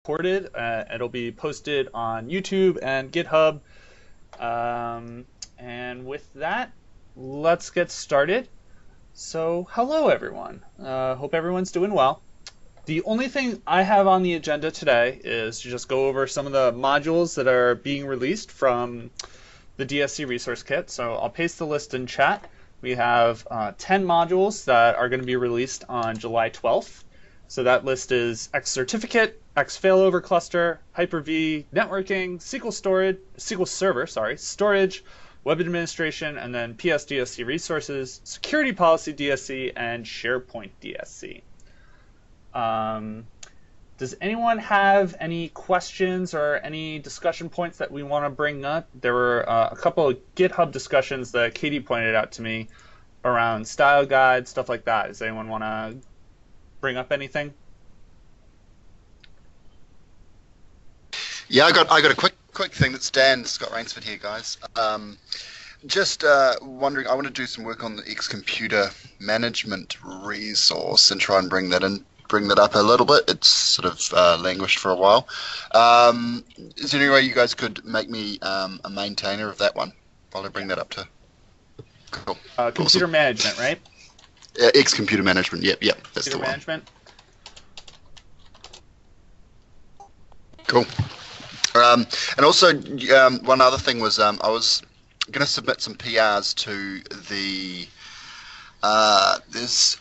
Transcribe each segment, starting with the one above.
recorded. It'll be posted on YouTube and GitHub. And with that, let's get started. So, hello everyone. Hope everyone's doing well. The only thing I have on the agenda today is to just go over some of the modules that are being released from the DSC Resource Kit. So I'll paste the list in chat. We have 10 modules that are going to be released on July 12th. So that list is X Certificate, X Failover Cluster, Hyper-V, Networking, SQL Server, storage, Web Administration, and then PS DSC Resources, Security Policy DSC, and SharePoint DSC. Does anyone have any questions or any discussion points that we want to bring up? There were a couple of GitHub discussions that Katie pointed out to me around style guides, stuff like that. Does anyone want to bring up anything? Yeah, I got a quick thing. That's Dan Scott Rainsford here, guys. Just wondering, I want to do some work on the X Computer Management resource and try and bring that up a little bit. It's sort of languished for a while. Is there any way you guys could make me a maintainer of that one while I bring that up to? Cool. Computer management, right? X Computer Management. Yep. That's Computer the one. management. Cool. And also, one other thing was I was going to submit some PRs to the there's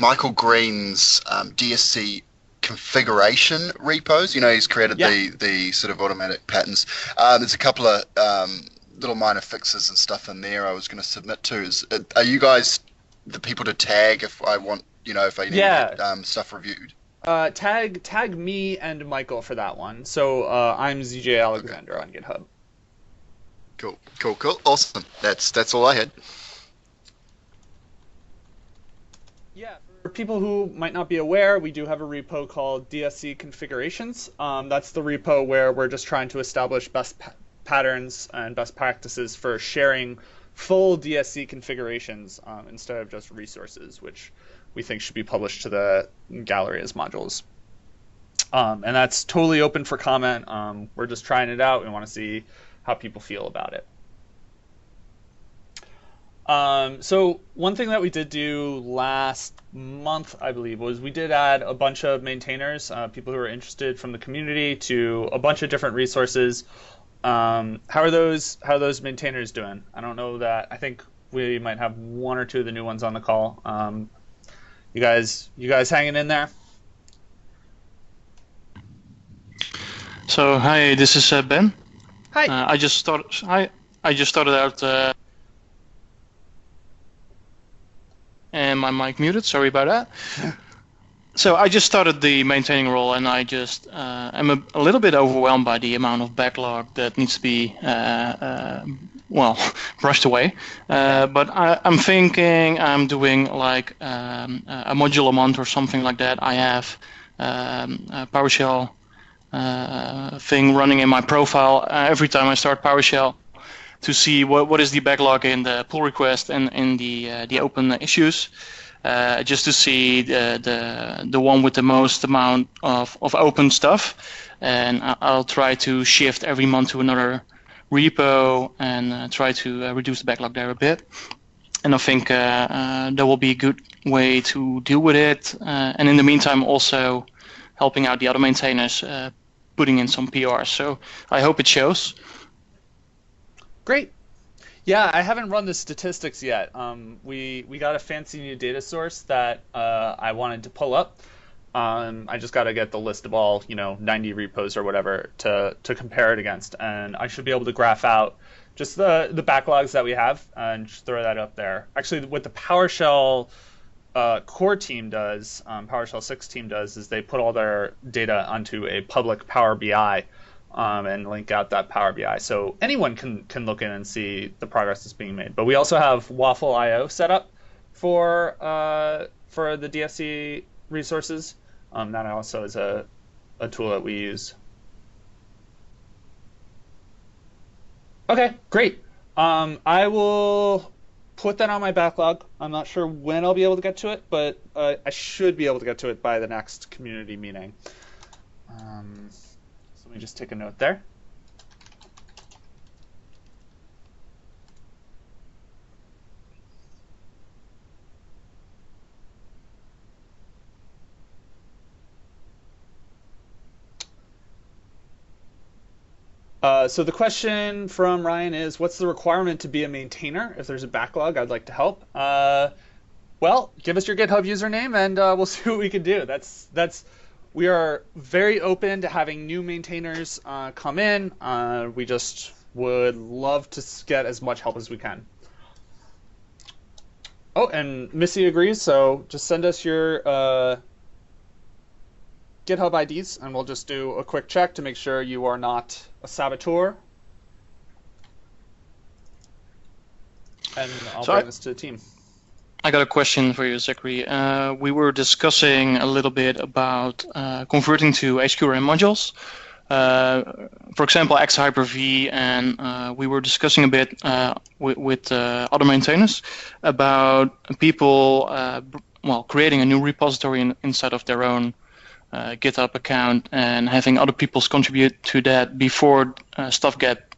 Michael Green's DSC configuration repos. You know, he's created the sort of automatic patterns. There's a couple of little minor fixes and stuff in there I was going to submit to. Are you guys the people to tag if I want, if I need to get stuff reviewed? Tag me and Michael for that one. So I'm ZJ Alexander on GitHub. Cool. Awesome. That's all I had. Yeah, for people who might not be aware, we do have a repo called DSC Configurations. That's the repo where we're just trying to establish best patterns and best practices for sharing full DSC configurations instead of just resources, which we think should be published to the gallery as modules. And that's totally open for comment. We're just trying it out. We want to see how people feel about it. So one thing that we did do last month, I believe, was we did add a bunch of maintainers, people who are interested from the community, to a bunch of different resources. How are those maintainers doing? I don't know that. I think we might have one or two of the new ones on the call. You guys hanging in there? So hi, this is Ben. Hi. I just started out, and my mic muted. Sorry about that. So I just started the maintaining role, and I just am a little bit overwhelmed by the amount of backlog that needs to be brushed away. But I'm thinking I'm doing like a module a month or something like that. I have a PowerShell thing running in my profile every time I start PowerShell to see what is the backlog in the pull request and in the open issues. Just to see the one with the most amount of open stuff, and I'll try to shift every month to another repo and try to reduce the backlog there a bit. And I think that will be a good way to deal with it. And in the meantime, also helping out the other maintainers, putting in some PRs. So I hope it shows. Great. Yeah, I haven't run the statistics yet. We got a fancy new data source that I wanted to pull up. I just got to get the list of all 90 repos or whatever to compare it against, and I should be able to graph out just the backlogs that we have and just throw that up there. Actually, what the PowerShell core team does, PowerShell 6 team does, is they put all their data onto a public Power BI. And link out that Power BI, so anyone can look in and see the progress that's being made. But we also have Waffle.io set up for the DSC resources. That also is a tool that we use. Okay, great. I will put that on my backlog. I'm not sure when I'll be able to get to it, but I should be able to get to it by the next community meeting. So let me just take a note there. So the question from Ryan is, what's the requirement to be a maintainer? If there's a backlog, I'd like to help. Well, give us your GitHub username and we'll see what we can do. We are very open to having new maintainers come in. We just would love to get as much help as we can. Oh, and Missy agrees, so just send us your GitHub IDs and we'll just do a quick check to make sure you are not a saboteur. And I'll bring this to the team. I got a question for you, Zachary. We were discussing a little bit about converting to HQRM modules. For example, X Hyper-V, and we were discussing a bit with other maintainers about people creating a new repository inside of their own GitHub account and having other people contribute to that before stuff get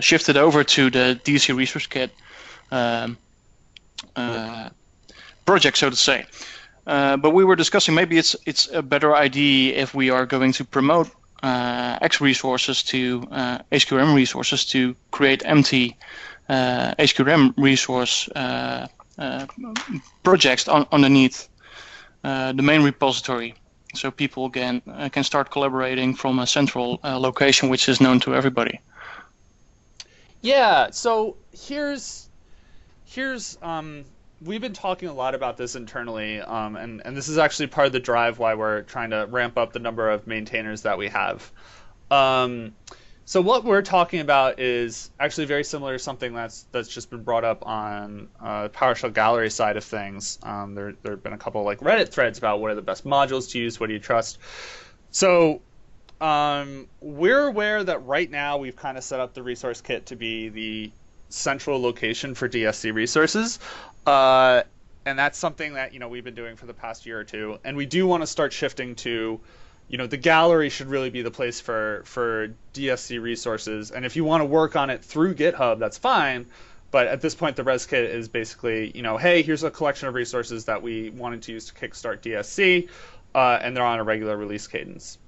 shifted over to the DSC Resource Kit project, so to say. But we were discussing maybe it's a better idea if we are going to promote X resources to HQRM resources to create empty HQRM resource projects underneath the main repository, so people can start collaborating from a central location which is known to everybody. Yeah, so here's we've been talking a lot about this internally, and this is actually part of the drive why we're trying to ramp up the number of maintainers that we have. So what we're talking about is actually very similar to something that's just been brought up on PowerShell gallery side of things. There have been a couple like Reddit threads about what are the best modules to use, what do you trust. So we're aware that right now we've kind of set up the resource kit to be the central location for DSC resources. And that's something that, we've been doing for the past year or two. And we do want to start shifting to, the gallery should really be the place for DSC resources. And if you want to work on it through GitHub, that's fine. But at this point, the res kit is basically, hey, here's a collection of resources that we wanted to use to kickstart DSC, and they're on a regular release cadence.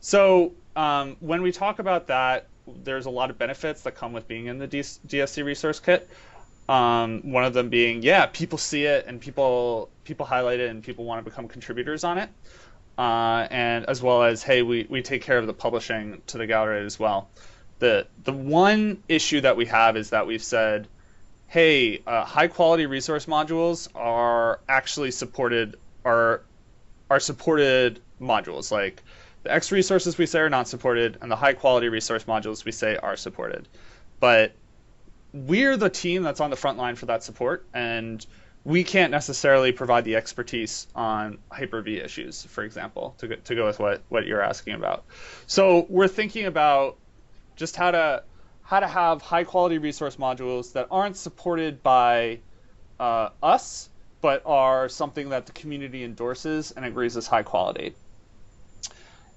So when we talk about that, there's a lot of benefits that come with being in the DSC Resource Kit. One of them being, people see it and people highlight it and people want to become contributors on it. And as well as, hey, we take care of the publishing to the gallery as well. The one issue that we have is that we've said, hey, high quality resource modules are actually supported modules. Like the X resources we say are not supported, and the high quality resource modules we say are supported. But we're the team that's on the front line for that support, and we can't necessarily provide the expertise on Hyper-V issues, for example, to go with what you're asking about. So we're thinking about just how to have high quality resource modules that aren't supported by us, but are something that the community endorses and agrees is high quality.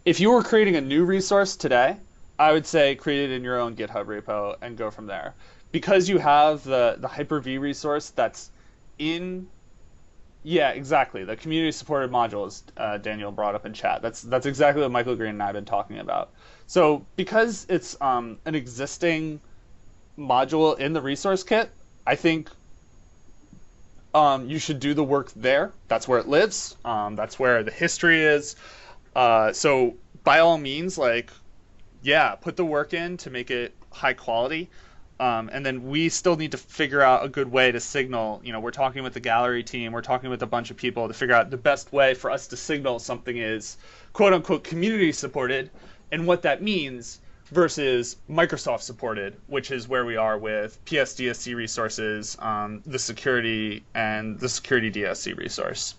If you were creating a new resource today, I would say create it in your own GitHub repo and go from there. Because you have the Hyper-V resource that's in, exactly, the community supported modules Daniel brought up in chat. That's exactly what Michael Green and I have been talking about. So because it's an existing module in the resource kit, I think you should do the work there. That's where it lives. That's where the history is. So by all means, put the work in to make it high quality. And then we still need to figure out a good way to signal, we're talking with the gallery team, we're talking with a bunch of people to figure out the best way for us to signal something is quote unquote community supported and what that means versus Microsoft supported, which is where we are with PSDSC resources, the security and the security DSC resource.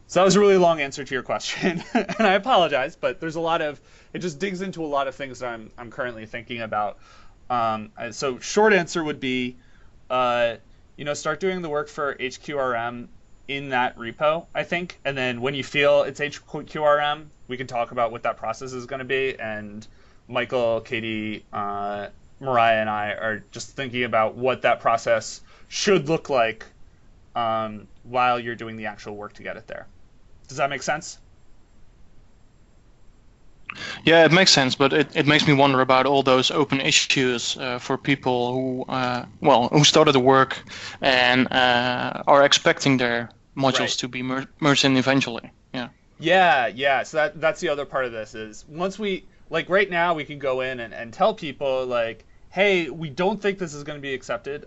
So that was a really long answer to your question, and I apologize, but there's it just digs into a lot of things that I'm currently thinking about. So short answer would be, start doing the work for HQRM in that repo, I think. And then when you feel it's HQRM, we can talk about what that process is going to be. And Michael, Katie, Mariah, and I are just thinking about what that process should look like while you're doing the actual work to get it there. Does that make sense? Yeah, it makes sense, but it makes me wonder about all those open issues for people who started the work and are expecting their modules to be merged in eventually. Yeah. So that's the other part of this is once we, like right now, we can go in and tell people like, hey, we don't think this is going to be accepted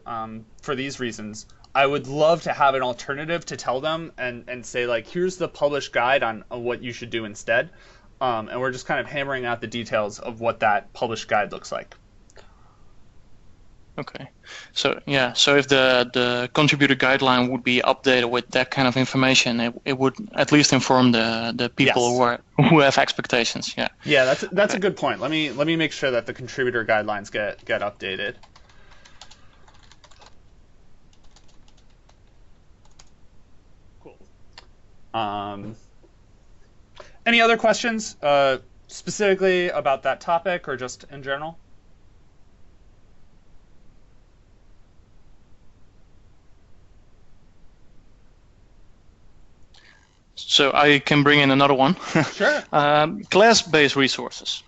for these reasons. I would love to have an alternative to tell them and say like, here's the published guide on what you should do instead. And we're just kind of hammering out the details of what that published guide looks like. Okay. So if the contributor guideline would be updated with that kind of information, it would at least inform the people who have expectations. Yeah. Yeah, that's a good point. Let me make sure that the contributor guidelines get updated. Cool. Any other questions specifically about that topic or just in general? So I can bring in another one. Sure. Class-based resources.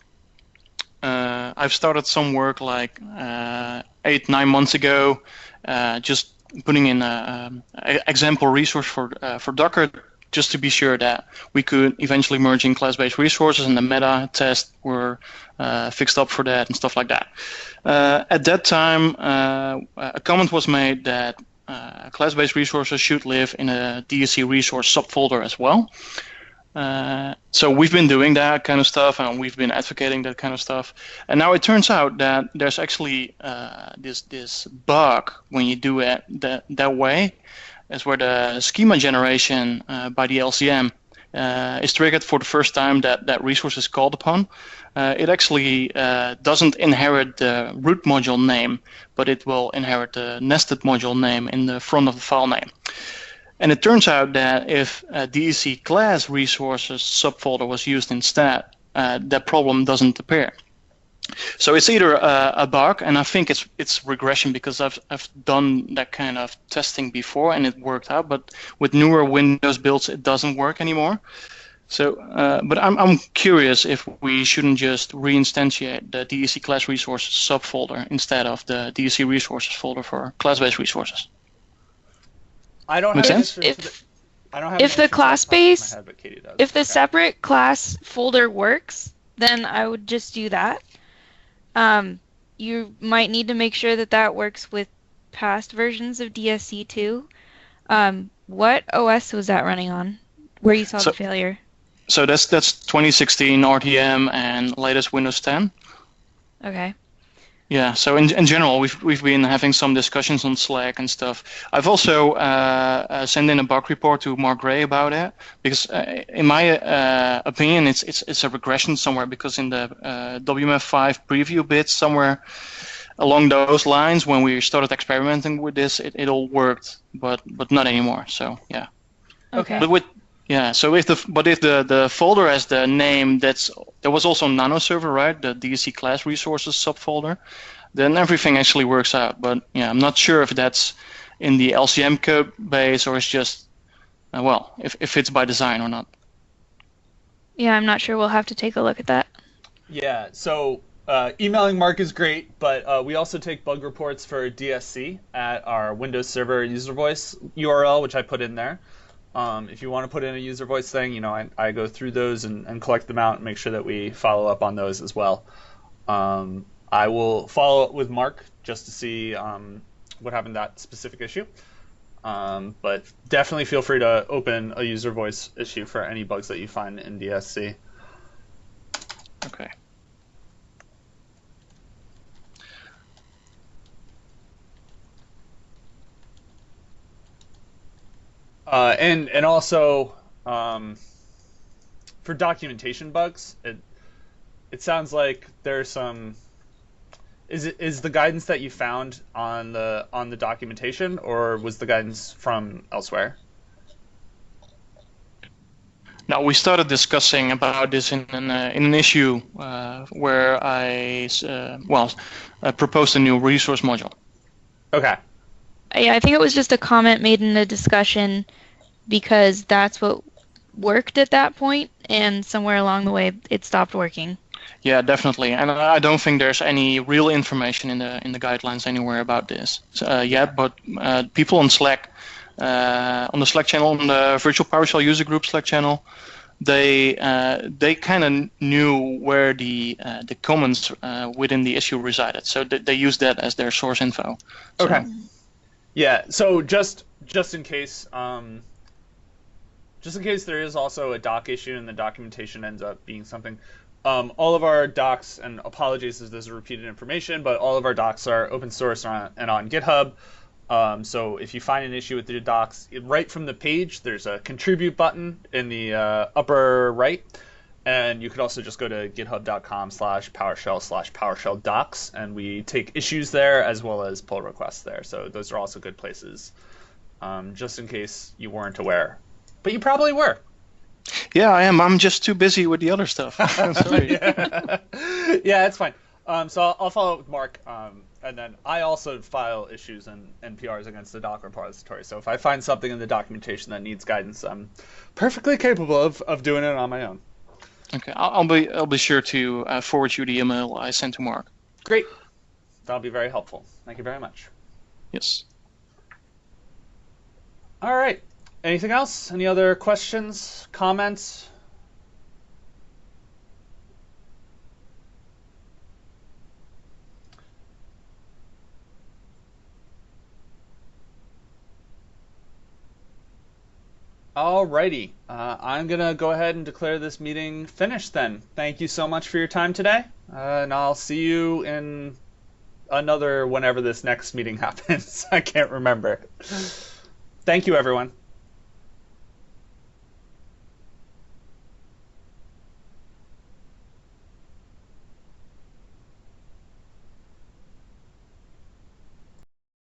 I've started some work like 8-9 months ago, just putting in an example resource for Docker, just to be sure that we could eventually merge in class-based resources, and the meta tests were fixed up for that and stuff like that. At that time, a comment was made that class-based resources should live in a DSC resource subfolder as well. So we've been doing that kind of stuff, and we've been advocating that kind of stuff. And now it turns out that there's actually this bug when you do it that way, is where the schema generation by the LCM is triggered for the first time that resource is called upon. It actually doesn't inherit the root module name, but it will inherit the nested module name in the front of the file name. And it turns out that if a DSC class resources subfolder was used instead, that problem doesn't appear. So it's either a bug, and I think it's regression because I've done that kind of testing before and it worked out, but with newer Windows builds it doesn't work anymore. So, but I'm curious if we shouldn't just reinstantiate the DSC class resources subfolder instead of the DSC resources folder for class-based resources. I don't have if the class base, if the separate class folder works, then I would just do that. You might need to make sure that works with past versions of DSC too. What OS was that running on, where you saw the failure? So that's 2016 RTM and latest Windows 10. Okay. Yeah. So in general, we've been having some discussions on Slack and stuff. I've also sent in a bug report to Mark Gray about it because, in my opinion, it's a regression somewhere because in the WMF5 preview bit somewhere along those lines, when we started experimenting with this, it all worked, but not anymore. So yeah. Okay. So if the folder has the name there was also Nano Server, right? The DSC class resources subfolder, then everything actually works out. But yeah, I'm not sure if that's in the LCM code base or it's just if it's by design or not. Yeah, I'm not sure. We'll have to take a look at that. Yeah. So emailing Mark is great, but we also take bug reports for DSC at our Windows Server user voice URL, which I put in there. If you want to put in a user voice thing, I go through those and collect them out and make sure that we follow up on those as well. I will follow up with Mark just to see what happened to that specific issue. But definitely feel free to open a user voice issue for any bugs that you find in DSC. Okay. And also for documentation bugs, it sounds like there's some. Is the guidance that you found on the documentation, or was the guidance from elsewhere? Now we started discussing about this in an issue where I proposed a new resource module. Okay. Yeah, I think it was just a comment made in a discussion because that's what worked at that point, and somewhere along the way it stopped working. Yeah, definitely, and I don't think there's any real information in the guidelines anywhere about this yet. But people on Slack, on the Slack channel, on the Virtual PowerShell user group Slack channel, they kind of knew where the comments within the issue resided, so they used that as their source info. So, Okay. Yeah. So just in case, there is also a doc issue and the documentation ends up being something. All of our docs, and apologies if this is repeated information, but all of our docs are open source and on GitHub. So if you find an issue with the docs, right from the page, there's a contribute button in the upper right. And you could also just go to github.com/PowerShell/PowerShell docs, and we take issues there as well as pull requests there. So those are also good places, just in case you weren't aware. But you probably were. Yeah, I am. I'm just too busy with the other stuff. I'm sorry. Yeah, it's fine. So I'll follow up with Mark, and then I also file issues and NPRs against the Docker repository. So if I find something in the documentation that needs guidance, I'm perfectly capable of doing it on my own. Okay, I'll be sure to forward you the email I sent to Mark. Great. That'll be very helpful. Thank you very much. Yes. All right. Anything else? Any other questions, comments? Alrighty. I'm going to go ahead and declare this meeting finished then. Thank you so much for your time today, and I'll see you in whenever this next meeting happens. I can't remember. Thank you, everyone.